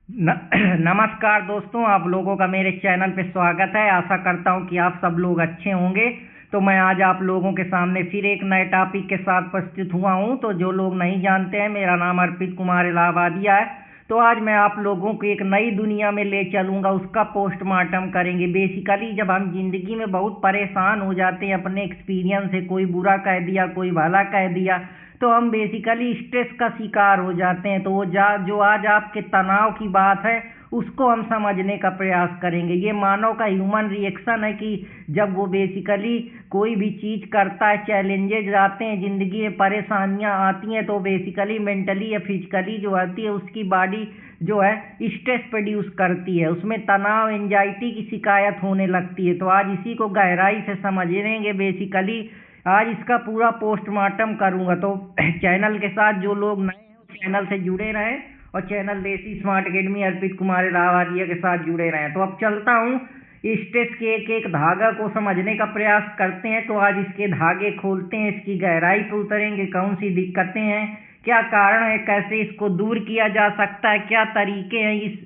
न, नमस्कार दोस्तों, आप लोगों का मेरे चैनल पे स्वागत है। आशा करता हूँ कि आप सब लोग अच्छे होंगे। तो मैं आज आप लोगों के सामने फिर एक नए टॉपिक के साथ प्रस्तुत हुआ हूँ। तो जो लोग नहीं जानते हैं, मेरा नाम अर्पित कुमार इलाहाबादिया है। तो आज मैं आप लोगों को एक नई दुनिया में ले चलूँगा, उसका पोस्टमार्टम करेंगे। बेसिकली जब हम जिंदगी में बहुत परेशान हो जाते हैं अपने एक्सपीरियंस से, कोई बुरा कह दिया, कोई भला कह दिया, तो हम बेसिकली स्ट्रेस का शिकार हो जाते हैं। तो वो जो आज आपके तनाव की बात है, उसको हम समझने का प्रयास करेंगे। ये मानव का ह्यूमन रिएक्शन है कि जब वो बेसिकली कोई भी चीज़ करता है, चैलेंजेज आते हैं ज़िंदगी में, परेशानियां आती हैं, तो बेसिकली मेंटली या फिजिकली जो आती है उसकी बॉडी जो है स्ट्रेस प्रोड्यूस करती है, उसमें तनाव, एंजाइटी की शिकायत होने लगती है। तो आज इसी को गहराई से समझेंगे। बेसिकली आज इसका पूरा पोस्टमार्टम करूंगा। तो चैनल के साथ जो लोग नए हैं उस चैनल से जुड़े रहें, और चैनल देसी स्मार्ट अकेडमी अर्पित कुमार इलाहाबादिया के साथ जुड़े रहें। तो अब चलता हूँ, स्ट्रेस के एक एक धागा को समझने का प्रयास करते हैं। तो आज इसके धागे खोलते हैं, इसकी गहराई पर उतरेंगे, कौन सी दिक्कतें हैं, क्या कारण है, कैसे इसको दूर किया जा सकता है, क्या तरीके हैं इस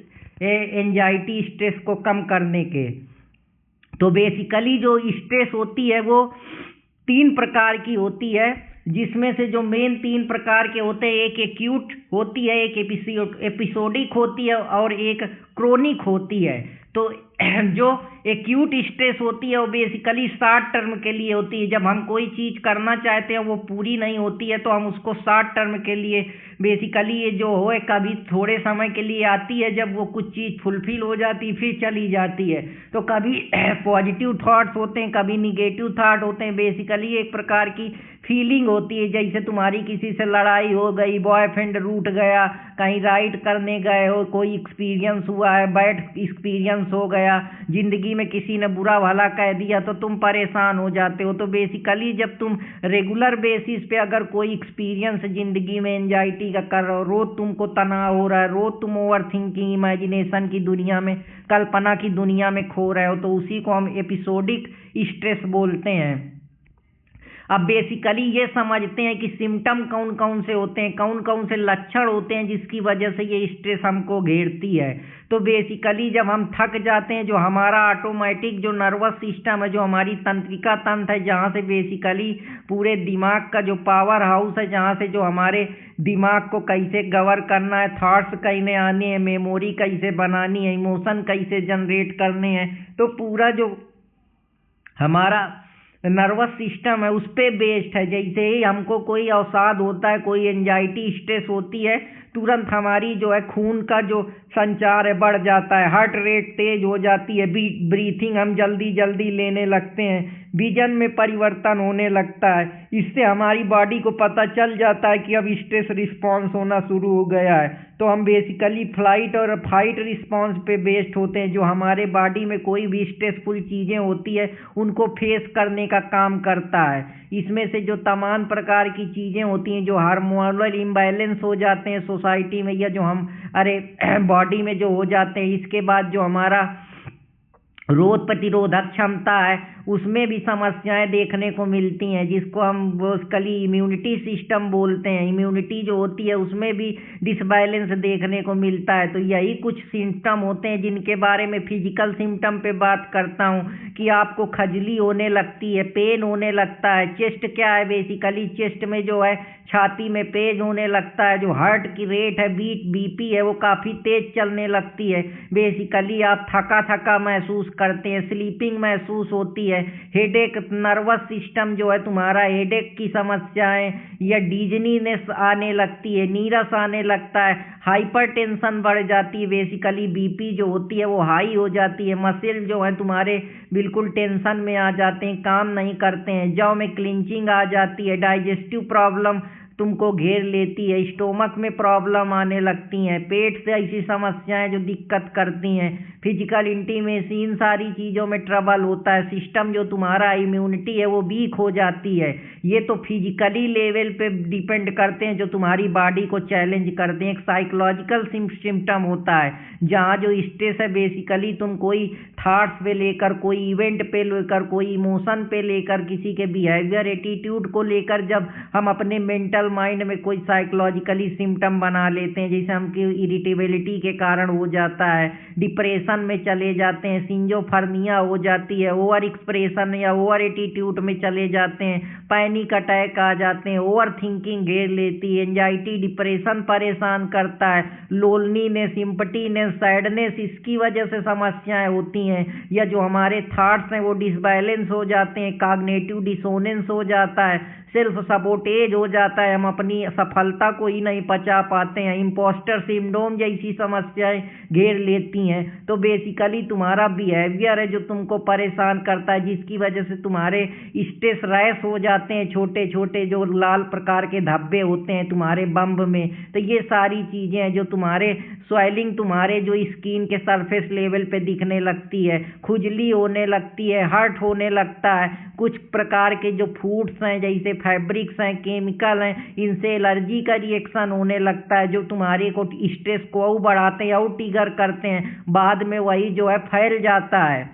एंजाइटी स्ट्रेस को कम करने के। तो बेसिकली जो स्ट्रेस होती है वो तीन प्रकार की होती है, जिसमें से जो मेन तीन प्रकार के होते हैं, एक एक्यूट होती है, एक एपिसोडिक होती है, और एक क्रोनिक होती है। तो जो एक्यूट स्ट्रेस होती है वो बेसिकली शॉर्ट टर्म के लिए होती है। जब हम कोई चीज़ करना चाहते हैं वो पूरी नहीं होती है, तो हम उसको शॉर्ट टर्म के लिए बेसिकली ये जो हो कभी थोड़े समय के लिए आती है, जब वो कुछ चीज़ फुलफिल हो जाती फिर चली जाती है। तो कभी पॉजिटिव थॉट्स होते हैं, कभी निगेटिव थॉट होते हैं। बेसिकली एक प्रकार की फीलिंग होती है, जैसे तुम्हारी किसी से लड़ाई हो गई, बॉयफ्रेंड रूठ गया, कहीं राइड करने गए हो, कोई एक्सपीरियंस हुआ है, बैड एक्सपीरियंस हो गया, जिंदगी में किसी ने बुरा भला कह दिया, तो तुम परेशान हो जाते हो। तो बेसिकली जब तुम रेगुलर बेसिस पे अगर कोई एक्सपीरियंस जिंदगी में एंजाइटी का कर रहे हो, रोज तुमको तनाव हो रहा है, रोज तुम ओवर थिंकिंग, इमेजिनेशन की दुनिया में, कल्पना की दुनिया में खो रहे हो, तो उसी को हम एपिसोडिक स्ट्रेस बोलते हैं। अब बेसिकली ये समझते हैं कि सिम्टम कौन कौन से होते हैं, कौन कौन से लक्षण होते हैं जिसकी वजह से ये स्ट्रेस हमको घेरती है। तो बेसिकली जब हम थक जाते हैं, जो हमारा ऑटोमेटिक जो नर्वस सिस्टम है, जो हमारी तंत्रिका तंत्र है, जहाँ से बेसिकली पूरे दिमाग का जो पावर हाउस है, जहाँ से जो हमारे दिमाग को कैसे गवर करना है, थॉट्स कैसे आने हैं, मेमोरी कैसे बनानी है, इमोशन कैसे जनरेट करने हैं, तो पूरा जो हमारा नर्वस सिस्टम है उस पर बेस्ड है। जैसे ही हमको कोई अवसाद होता है, कोई एंजाइटी स्ट्रेस होती है, तुरंत हमारी जो है खून का जो संचार है बढ़ जाता है, हार्ट रेट तेज हो जाती है, ब्रीथिंग हम जल्दी जल्दी लेने लगते हैं, विजन में परिवर्तन होने लगता है। इससे हमारी बॉडी को पता चल जाता है कि अब स्ट्रेस रिस्पॉन्स होना शुरू हो गया है। तो हम बेसिकली फ्लाइट और फाइट रिस्पॉन्स पे बेस्ड होते हैं। जो हमारे बॉडी में कोई भी स्ट्रेसफुल चीज़ें होती है उनको फेस करने का काम करता है। इसमें से जो तमाम प्रकार की चीज़ें होती हैं, जो हार्मोनल इम्बैलेंस हो जाते हैं सोसाइटी में, या जो हम बॉडी में जो हो जाते हैं, इसके बाद जो हमारा रोग प्रतिरोधक क्षमता है उसमें भी समस्याएं देखने को मिलती हैं, जिसको हम बेसिकली इम्यूनिटी सिस्टम बोलते हैं। इम्यूनिटी जो होती है उसमें भी डिसबैलेंस देखने को मिलता है। तो यही कुछ सिम्टम होते हैं जिनके बारे में फिजिकल सिम्टम पे बात करता हूँ कि आपको खजली होने लगती है, पेन होने लगता है। चेस्ट क्या है, बेसिकली चेस्ट में जो है छाती में पेन होने लगता है, जो हार्ट की रेट है, बीपी है, वो काफ़ी तेज चलने लगती है। बेसिकली आप थका थका महसूस करते हैं, स्लीपिंग महसूस होती है, हेडेक, नर्वस सिस्टम जो है तुम्हारा, हेडेक की समस्याएं या डिजनीनेस आने लगती है, नीरस आने लगता है, हाइपर टेंशन बढ़ जाती है। बेसिकली बीपी जो होती है वो हाई हो जाती है, मसल जो है तुम्हारे बिल्कुल टेंशन में आ जाते हैं, काम नहीं करते हैं, जौ में क्लिंचिंग आ जाती है, डाइजेस्टिव प्रॉब्लम तुमको घेर लेती है, स्टोमक में प्रॉब्लम आने लगती हैं, पेट से ऐसी समस्याएं जो दिक्कत करती हैं। फिजिकल इंटीमेसी, इन सारी चीज़ों में ट्रबल होता है। सिस्टम जो तुम्हारा इम्यूनिटी है वो वीक हो जाती है। ये तो फिजिकली लेवल पे डिपेंड करते हैं जो तुम्हारी बॉडी को चैलेंज करते हैं। एक साइकोलॉजिकल सिम्टम होता है जहाँ जो स्ट्रेस है बेसिकली तुम कोई थॉट्स पे लेकर, कोई इवेंट पे लेकर, कोई इमोशन पे लेकर, किसी के बिहेवियर एटीट्यूड को लेकर जब हम अपने मेंटल माइंड में कोई साइकोलॉजिकली सिम्टम बना लेते हैं, जैसे हमकी इरिटेबिलिटी के कारण हो जाता है, डिप्रेशन में चले जाते हैं, सिंजोफर्निया हो जाती है, ओवर एक्सप्रेशन या ओवर एटीट्यूड में चले जाते हैं, पैनिक अटैक आ जाते हैं, ओवर थिंकिंग घेर लेती है, एंजाइटी डिप्रेशन परेशान करता है, लोनलीनेस, सिंपटीनेस, सैडनेस, इसकी वजह से समस्याएं होती हैं। या जो हमारे थॉट्स हैं वो डिसबैलेंस हो जाते हैं, कॉग्निटिव डिसोनेंस हो जाता है, सेल्फ सबोटेज हो जाता है, हम अपनी सफलता को ही नहीं पचा पाते हैं, इम्पोस्टर सिंड्रोम जैसी समस्याएं घेर लेती हैं। तो बेसिकली तुम्हारा बिहेवियर है जो तुमको परेशान करता है, जिसकी वजह से तुम्हारे स्ट्रेस रैश हो जाते हैं, छोटे छोटे जो लाल प्रकार के धब्बे होते हैं तुम्हारे बम्ब में। तो ये सारी चीज़ें हैं जो तुम्हारे स्वेलिंग, तुम्हारे जो स्किन के सरफेस लेवल पे दिखने लगती है, खुजली होने लगती है, हर्ट होने लगता है, कुछ प्रकार के जो फूड्स हैं जैसे फैब्रिक्स हैं, केमिकल हैं, इनसे एलर्जी का रिएक्शन होने लगता है जो तुम्हारे को स्ट्रेस को और बढ़ाते हैं और ट्रिगर करते हैं। बाद में वही जो है फैल जाता है।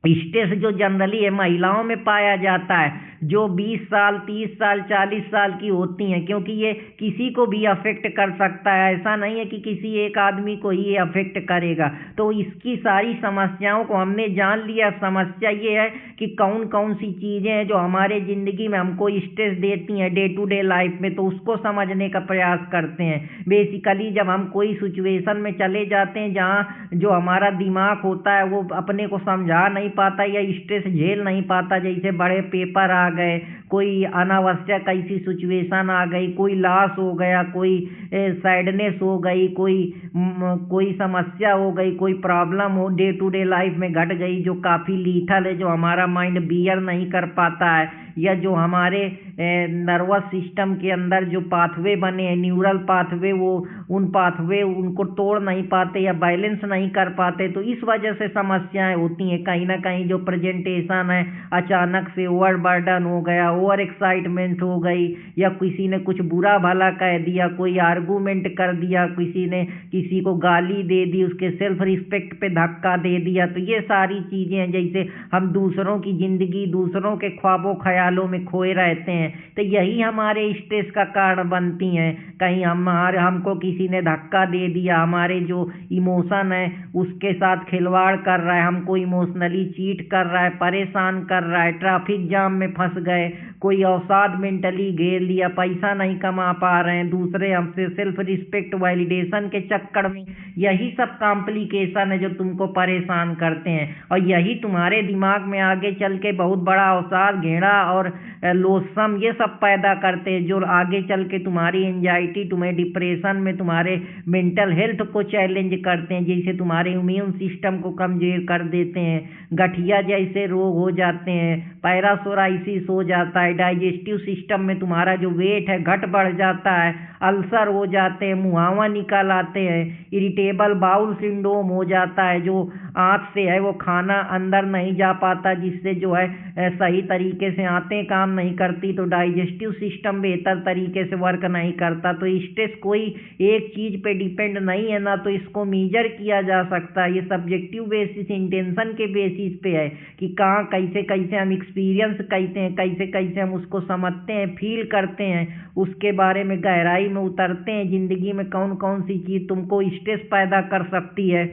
स्ट्रेस जो जनरली है महिलाओं में पाया जाता है जो 20 साल, 30 साल, 40 साल की होती हैं, क्योंकि ये किसी को भी अफेक्ट कर सकता है। ऐसा नहीं है कि किसी एक आदमी को ही ये अफेक्ट करेगा। तो इसकी सारी समस्याओं को हमने जान लिया। समस्या ये है कि कौन कौन सी चीज़ें हैं जो हमारे ज़िंदगी में हमको स्ट्रेस देती हैं डे टू डे लाइफ में, तो उसको समझने का प्रयास करते हैं। बेसिकली जब हम कोई सिचुएशन में चले जाते हैं जहाँ जो हमारा दिमाग होता है वो अपने को समझा नहीं पाता या स्ट्रेस झेल नहीं पाता, जैसे बड़े पेपर आ गए, कोई अनावश्यक ऐसी सिचुएशन आ गई, कोई लॉस हो गया, कोई सैडनेस हो गई, कोई समस्या हो गई, कोई प्रॉब्लम हो डे टू डे लाइफ में घट गई जो काफ़ी लीथल है, जो हमारा माइंड बियर नहीं कर पाता है, या जो हमारे नर्वस सिस्टम के अंदर जो पाथवे बने हैं, न्यूरल पाथवे, वो उन पाथवे उनको तोड़ नहीं पाते या बैलेंस नहीं कर पाते। तो इस वजह से समस्याएं होती हैं। कहीं ना कहीं जो प्रेजेंटेशन है अचानक से ओवर बर्डन हो गया, ओवर एक्साइटमेंट हो गई, या किसी ने कुछ बुरा भला कह दिया, कोई आर्गूमेंट कर दिया, किसी ने किसी को गाली दे दी, उसके सेल्फ रिस्पेक्ट पे धक्का दे दिया। तो ये सारी चीज़ें हैं जैसे हम दूसरों की ज़िंदगी, दूसरों के ख्वाबों ख्यालों में खोए रहते हैं। तो यही हमारे स्ट्रेस का कारण बनती हैं। कहीं हमको किसी ने धक्का दे दिया, हमारे जो इमोशन है उसके साथ खिलवाड़ कर रहा है, हमको इमोशनली चीट कर रहा है, परेशान कर रहा है, ट्रैफिक जाम में फंस गए, कोई अवसाद मेंटली घेर लिया, पैसा नहीं कमा पा रहे हैं, दूसरे हमसे सेल्फ रिस्पेक्ट वैलिडेशन के चक्कर में, यही सब कॉम्प्लिकेशन है जो तुमको परेशान करते हैं। और यही तुम्हारे दिमाग में आगे चल के बहुत बड़ा अवसाद, घेरा और लोसम ये सब पैदा करते हैं, जो आगे चल के तुम्हारी एंजाइटी, तुम्हें डिप्रेशन में, तुम्हारे मेंटल हेल्थ को चैलेंज करते हैं, जैसे तुम्हारे इम्यून सिस्टम को कमजोर कर देते हैं, गठिया जैसे रोग हो जाते हैं, पैरासोराइसिस हो जाता है, डाइजेस्टिव सिस्टम में तुम्हारा जो वेट है घट बढ़ जाता है, अल्सर हो जाते हैं, मुहावा निकल आते हैं, इरिटेबल बाउल सिंड्रोम हो जाता है, जो आँत से है वो खाना अंदर नहीं जा पाता, जिससे जो है सही तरीके से आंतें काम नहीं करती, तो डाइजेस्टिव सिस्टम बेहतर तरीके से वर्क नहीं करता। तो स्ट्रेस कोई एक चीज़ पे डिपेंड नहीं है, ना तो इसको मेजर किया जा सकता। ये सब्जेक्टिव बेसिस, इंटेंशन के बेसिस पे है कि कहाँ कैसे कैसे हम एक्सपीरियंस करते हैं, कैसे कैसे हम उसको समझते हैं, फील करते हैं, उसके बारे में गहराई में उतरते हैं। ज़िंदगी में कौन कौन सी चीज़ तुमको स्ट्रेस पैदा कर सकती है।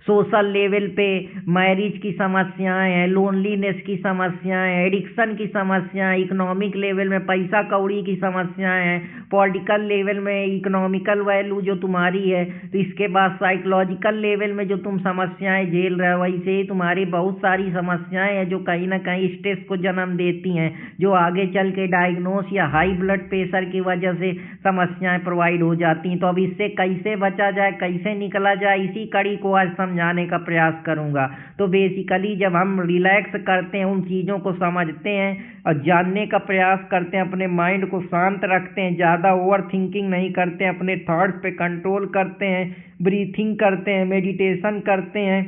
सोशल लेवल पे मैरिज की समस्याएं हैं, लोनलीनेस की समस्याएं हैं, एडिक्शन की समस्याएं, इकोनॉमिक लेवल में पैसा कौड़ी की समस्याएं हैं, पॉलिटिकल लेवल में इकोनॉमिकल वैल्यू जो तुम्हारी है, तो इसके बाद साइकोलॉजिकल लेवल में जो तुम समस्याएं झेल रहे हो, वैसे ही तुम्हारी बहुत सारी समस्याएं हैं जो कहीं ना कहीं स्ट्रेस को जन्म देती हैं, जो आगे चल के डायग्नोस या हाई ब्लड प्रेशर की वजह से समस्याएं प्रोवाइड हो जाती हैं। तो अब इससे कैसे बचा जाए, कैसे निकला जाए, इसी कड़ी को आज समझाने का प्रयास करूंगा। तो बेसिकली जब हम रिलैक्स करते हैं, उन चीज़ों को समझते हैं और जानने का प्रयास करते हैं, अपने माइंड को शांत रखते हैं, ज़्यादा ओवर थिंकिंग नहीं करते हैं, अपने थॉट्स पे कंट्रोल करते हैं, ब्रीथिंग करते हैं, मेडिटेशन करते हैं,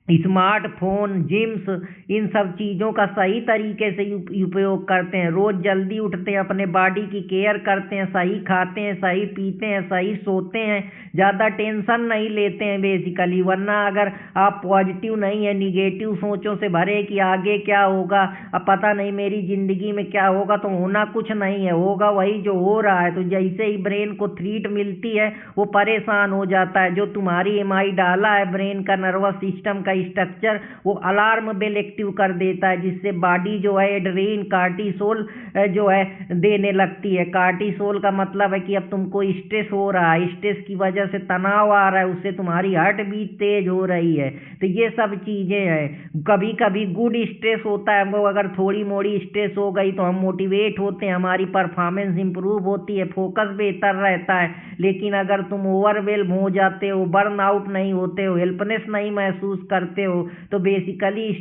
स्मार्टफोन, जिम्स, इन सब चीज़ों का सही तरीके से उपयोग करते हैं, रोज़ जल्दी उठते हैं, अपने बॉडी की केयर करते हैं, सही खाते हैं, सही पीते हैं, सही सोते हैं, ज़्यादा टेंशन नहीं लेते हैं बेसिकली। वरना अगर आप पॉजिटिव नहीं है, निगेटिव सोचों से भरे कि आगे क्या होगा, अब पता नहीं मेरी ज़िंदगी में क्या होगा, तो होना कुछ नहीं है, होगा वही जो हो रहा है। तो जैसे ही ब्रेन को थ्रीट मिलती है वो परेशान हो जाता है। जो तुम्हारी एमआई डाला है ब्रेन का, नर्वस सिस्टम का स्ट्रक्चर, वो अलार्म बेल एक्टिव कर देता है, जिससे बॉडी जो है एड्रेनलिन, कार्टिसोल जो है देने लगती है। कार्टिसोल का मतलब है कि अब तुमको स्ट्रेस हो रहा है, स्ट्रेस की वजह से तनाव आ रहा है, उससे तुम्हारी हार्ट बीट तेज हो रही है। तो ये सब चीज़ें हैं। कभी कभी गुड स्ट्रेस होता है, हमको अगर थोड़ी मोड़ी स्ट्रेस हो गई तो हम मोटिवेट होते हैं, हमारी परफॉर्मेंस इंप्रूव होती है, फोकस बेहतर रहता है। लेकिन अगर तुम ओवरवेल्म हो जाते हो, बर्न आउट नहीं होते हो, हेल्पनेस नहीं महसूस करते हो, तो बेसिकली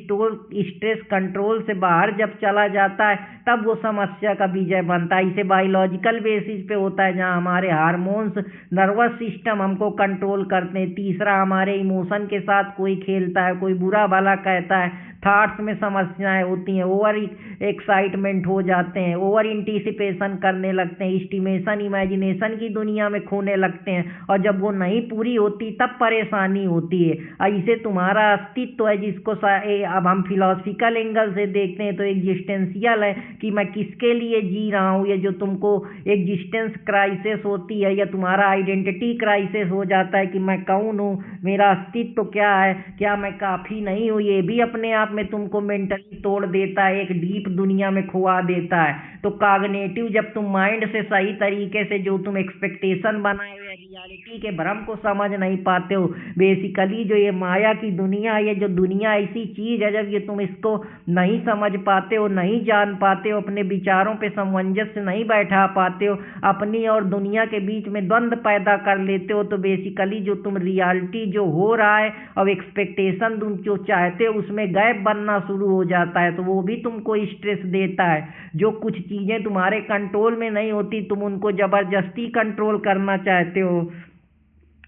स्ट्रेस कंट्रोल से बाहर जब चला जाता है तब वो समस्या का विजय बनता है। इसे बायोलॉजिकल बेसिस पे होता है, जहाँ हमारे हार्मोन्स, नर्वस सिस्टम हमको कंट्रोल करते हैं। तीसरा, हमारे इमोशन के साथ कोई खेलता है, कोई बुरा भला कहता है, थॉट्स में समस्याएं होती हैं, ओवर एक्साइटमेंट हो जाते हैं, ओवर इंटिसिपेशन करने लगते हैं, एस्टिमेशन, इमेजिनेशन की दुनिया में खोने लगते हैं, और जब वो नहीं पूरी होती तब परेशानी होती है। ऐसे तुम्हारा अस्तित्व है, जिसको अब हम फिलोसफिकल एंगल से देखते हैं तो एग्जिस्टेंशियल है, कि मैं किसके लिए जी रहा हूँ। ये जो तुमको एग्जिस्टेंस क्राइसिस होती है, या तुम्हारा आइडेंटिटी क्राइसिस हो जाता है कि मैं कौन हूँ, मेरा अस्तित्व क्या है, क्या मैं काफ़ी नहीं हूँ, ये भी अपने आप में तुमको मेंटली तोड़ देता है, एक डीप दुनिया में खुआ देता है। तो कॉग्निटिव, जब तुम माइंड से सही तरीके से जो तुम एक्सपेक्टेशन बनाए हुए रियलिटी के भ्रम को समझ नहीं पाते हो, बेसिकली जो ये माया की दुनिया है, ये जो दुनिया ऐसी चीज़ है, जब ये तुम इसको नहीं समझ पाते हो, नहीं जान पाते हो, अपने विचारों पे सामंजस्य नहीं बैठा पाते हो, अपनी और दुनिया के बीच में द्वंद्व पैदा कर लेते हो, तो बेसिकली जो तुम रियलिटी जो हो रहा है और एक्सपेक्टेशन तुम जो चाहते हो उसमें गैप बनना शुरू हो जाता है, तो वो भी तुमको स्ट्रेस देता है। जो कुछ चीज़ें तुम्हारे कंट्रोल में नहीं होती, तुम उनको ज़बरदस्ती कंट्रोल करना चाहते हो।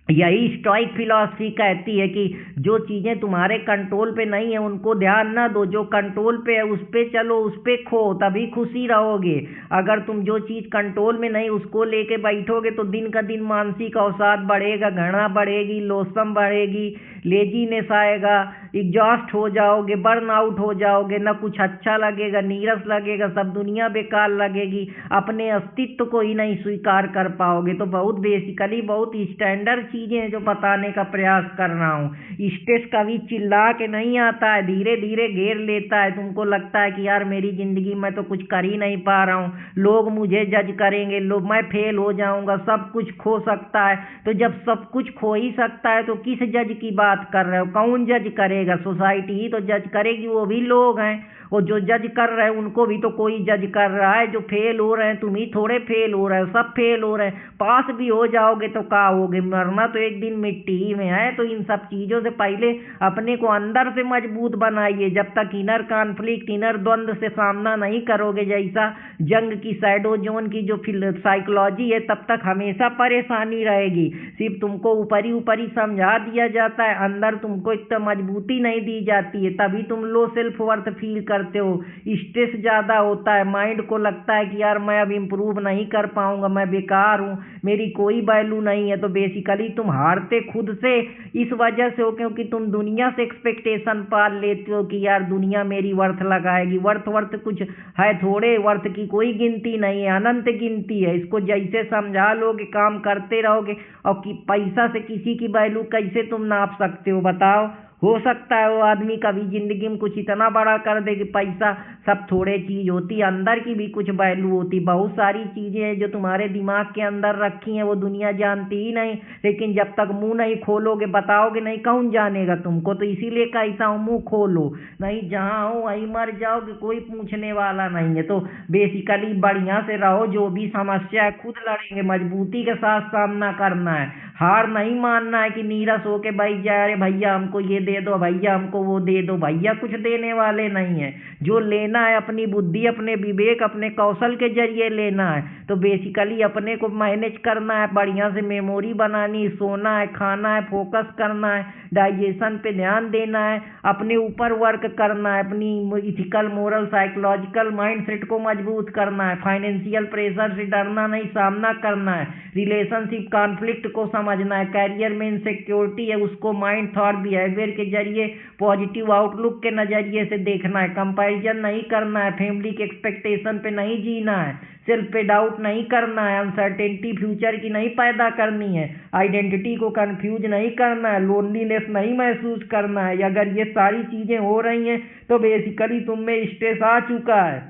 यही स्टोइक फिलॉसफी कहती है कि जो चीज़ें तुम्हारे कंट्रोल पे नहीं है उनको ध्यान ना दो, जो कंट्रोल पे है उस पे चलो, उस पे खो, तभी खुशी रहोगे। अगर तुम जो चीज़ कंट्रोल में नहीं उसको लेके बैठोगे तो दिन का दिन मानसिक अवसाद बढ़ेगा, घृणा बढ़ेगी, लोसम बढ़ेगी, लेजीनेस आएगा, एग्जॉस्ट हो जाओगे, बर्न आउट हो जाओगे, ना कुछ अच्छा लगेगा, नीरस लगेगा, सब दुनिया बेकार लगेगी, अपने अस्तित्व को ही नहीं स्वीकार कर पाओगे। तो बहुत बेसिकली बहुत स्टैंडर्ड चीज़ें जो बताने का प्रयास कर रहा हूँ। स्ट्रेस कभी चिल्ला के नहीं आता है, धीरे धीरे घेर लेता है। तुमको लगता है कि यार मेरी ज़िंदगी में तो कुछ कर ही नहीं पा रहा हूँ, लोग मुझे जज करेंगे, लोग, मैं फेल हो जाऊँगा, सब कुछ खो सकता है। तो जब सब कुछ खो ही सकता है तो किस जज की बात कर रहे हो? कौन जज करेगा? सोसाइटी ही तो जज करेगी, वो भी लोग हैं। और जो जज कर रहे हैं उनको भी तो कोई जज कर रहा है। जो फेल हो रहे हैं, तुम ही थोड़े फेल हो रहे हो, सब फेल हो रहे हैं। पास भी हो जाओगे तो क्या होगे, मरना तो एक दिन मिट्टी ही में है। तो इन सब चीज़ों से पहले अपने को अंदर से मजबूत बनाइए। जब तक इनर कॉन्फ्लिक्ट, इनर द्वंद्व से सामना नहीं करोगे, जैसा जंग की शैडो जोन की जो साइकोलॉजी है, तब तक हमेशा परेशानी रहेगी। सिर्फ तुमको ऊपरी ऊपरी समझा दिया जाता है, अंदर तुमको इतना मजबूती नहीं दी जाती है, तभी तुम लो सेल्फ वर्थ फील करते हो। स्ट्रेस ज़्यादा होता है, माइंड को लगता है कि यार मैं अब इम्प्रूव नहीं कर पाऊंगा, मैं बेकार हूँ, मेरी कोई वैल्यू नहीं है। तो बेसिकली तुम हारते खुद से इस वजह से हो, क्योंकि तुम दुनिया से एक्सपेक्टेशन पाल लेते हो कि यार दुनिया मेरी वर्थ लगाएगी। वर्थ वर्थ कुछ है थोड़े, वर्थ की कोई गिनती नहीं है, अनंत गिनती है। इसको जैसे समझा लोगे, काम करते रहोगे, और कि पैसा से किसी की वैल्यू कैसे तुम नाप सकते हो बताओ? हो सकता है वो आदमी कभी जिंदगी में कुछ इतना बड़ा कर दे कि पैसा सब थोड़े चीज़ होती है, अंदर की भी कुछ वैल्यू होती। बहुत सारी चीज़ें हैं जो तुम्हारे दिमाग के अंदर रखी हैं, वो दुनिया जानती ही नहीं। लेकिन जब तक मुंह नहीं खोलोगे, बताओगे नहीं, कौन जानेगा तुमको? तो इसीलिए कहता हूँ मुंह खोलो, नहीं जहाँ हो वहीं मर जाओगे, कोई पूछने वाला नहीं है। तो बेसिकली बढ़िया से रहो, जो भी समस्या है खुद लड़ेंगे, मजबूती के साथ सामना करना है, हार नहीं मानना है कि नीरस होके बैठ जाए, अरे भैया हमको ये दे दो, भैया हमको वो दे दो। भैया कुछ देने वाले नहीं है, जो लेना लेना है अपनी बुद्धि, अपने विवेक, अपने कौशल के जरिए लेना है। तो बेसिकली अपने को मैनेज करना है, बढ़िया से मेमोरी बनानी, सोना है, खाना है, फोकस करना है, डाइजेशन पे ध्यान देना है, अपने ऊपर वर्क करना है, अपनी ethical, moral, psychological mind set को मजबूत करना है, फाइनेंशियल प्रेशर से डरना नहीं, सामना करना है, रिलेशनशिप कॉन्फ्लिक्ट को समझना है, कैरियर में इनसिक्योरिटी है उसको माइंड, थॉट, बिहेवियर के जरिए पॉजिटिव आउटलुक के नजरिए से देखना है, कंपैरिजन नहीं करना है, फैमिली के एक्सपेक्टेशन पे नहीं जीना है, सेल्फ पे डाउट नहीं करना है, अनसर्टेनिटी फ्यूचर की नहीं पैदा करनी है, आइडेंटिटी को कंफ्यूज नहीं करना है, लोनलीनेस नहीं महसूस करना है। अगर ये सारी चीजें हो रही हैं तो बेसिकली तुम में स्ट्रेस आ चुका है।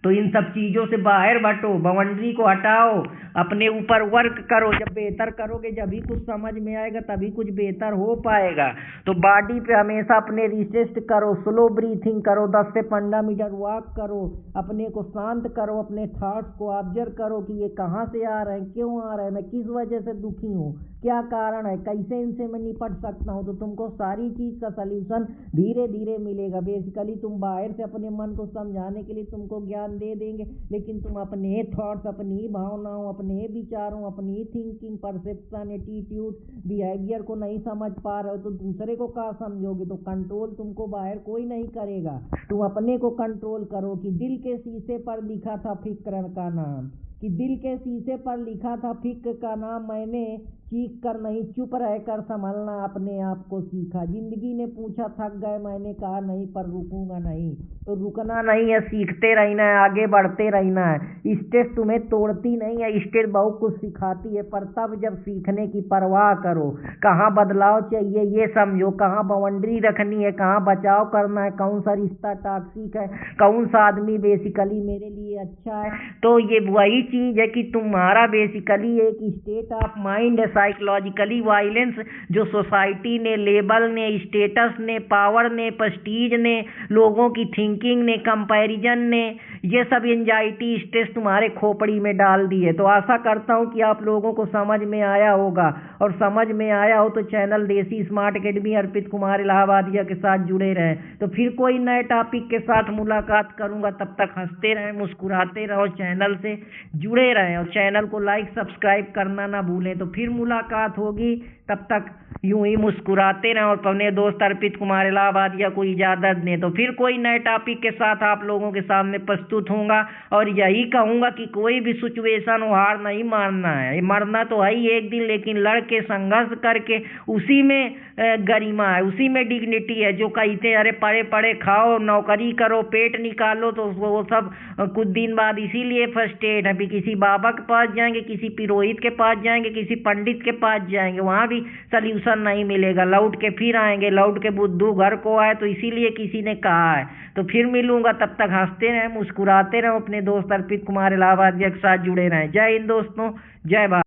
तो इन सब चीजों से बाहर बटो, बाउंड्री को हटाओ, अपने ऊपर वर्क करो। जब बेहतर करोगे जब भी कुछ समझ में आएगा, तभी कुछ बेहतर हो पाएगा। तो बॉडी पे हमेशा अपने रिसेस्ट करो, स्लो ब्रीथिंग करो, 10 से 15 मीटर वॉक करो, अपने को शांत करो, अपने थॉट्स को ऑब्जर्व करो कि ये कहाँ से आ रहे हैं, क्यों आ रहे हैं, मैं किस वजह से दुखी हूँ, क्या कारण है, कैसे इनसे मैं निपट सकता हूँ। तो तुमको सारी चीज का सल्यूशन धीरे धीरे मिलेगा। बेसिकली तुम बाहर से अपने मन को समझाने के लिए तुमको ज्ञान दे देंगे, लेकिन तुम अपने थॉट्स, अपनी भावनाओं, अपने विचारों, अपनी थिंकिंग, परसेप्शन, एटीट्यूड, बिहेवियर को नहीं समझ पा रहे हो तो दूसरे को क्या समझोगे। तो कंट्रोल तुमको बाहर कोई नहीं करेगा, तुम अपने को कंट्रोल करो। कि दिल के शीशे पर लिखा था फिक्र का नाम, कि दिल के शीशे पर लिखा था फिक्र का नाम, मैंने चीख कर नहीं चुप रहकर संभलना अपने आप को सीखा। जिंदगी ने पूछा थक गए, मैंने कहा नहीं पर रुकूंगा नहीं। तो रुकना नहीं है, सीखते रहना है, आगे बढ़ते रहना है। स्टेज तुम्हें तोड़ती नहीं है, स्टेज बहुत कुछ सिखाती है, पर तब जब सीखने की परवाह करो। कहाँ बदलाव चाहिए ये समझो, कहाँ बाउंड्री रखनी है, कहाँ बचाव करना है, कौन सा रिश्ता टॉक्सिक है, कौन सा आदमी बेसिकली मेरे लिए अच्छा है। तो ये वही चीज है कि तुम्हारा बेसिकली एक स्टेट ऑफ माइंड है, साइकोलॉजिकली वायलेंस जो सोसाइटी ने, लेबल ने, स्टेटस ने, पावर ने, प्रेस्टीज ने, लोगों की थिंकिंग ने, कंपैरिजन ने, ये सब एंजाइटी, स्ट्रेस तुम्हारे खोपड़ी में डाल दिए। तो आशा करता हूं कि आप लोगों को समझ में आया होगा, और समझ में आया हो तो चैनल देसी स्मार्ट एकेडमी अर्पित कुमार इलाहाबादिया के साथ जुड़े रहें। तो फिर कोई नए टॉपिक के साथ मुलाकात करूंगा, तब तक हंसते रहें, मुस्कुराते रहो, चैनल से जुड़े रहें, और चैनल को लाइक सब्सक्राइब करना ना भूलें। तो फिर मुलाकात होगी, तब तक यूं ही मुस्कुराते रहें और अपने दोस्त अर्पित कुमार इलाहाबादिया को इजाज़त दें। तो फिर कोई नए टॉपिक के साथ आप लोगों के सामने प्रस्तुत होऊंगा, और यही कहूँगा कि कोई भी सिचुएशन हो हार नहीं मानना है। मरना तो है ही एक दिन, लेकिन लड़ के संघर्ष करके उसी में गरिमा है, उसी में डिग्निटी है। जो कहते हैं अरे पढ़े पढ़े खाओ, नौकरी करो, पेट निकालो, तो वो सब कुछ दिन बाद इसीलिए फ्रस्ट्रेट है। भी किसी बाबा के पास जाएंगे, किसी पुरोहित के पास जाएंगे, किसी पंडित के पास जाएंगे, वहाँ भी सल्यूशन नहीं मिलेगा, लौट के फिर आएंगे, लौट के बुद्धू घर को आए। तो इसीलिए किसी ने कहा है। तो फिर मिलूंगा, तब तक हंसते रहें, मुस्कुराते रहें, अपने दोस्त अर्पित कुमार इलाहाबादिया के साथ जुड़े रहें। जय हिंद दोस्तों, जय भारत।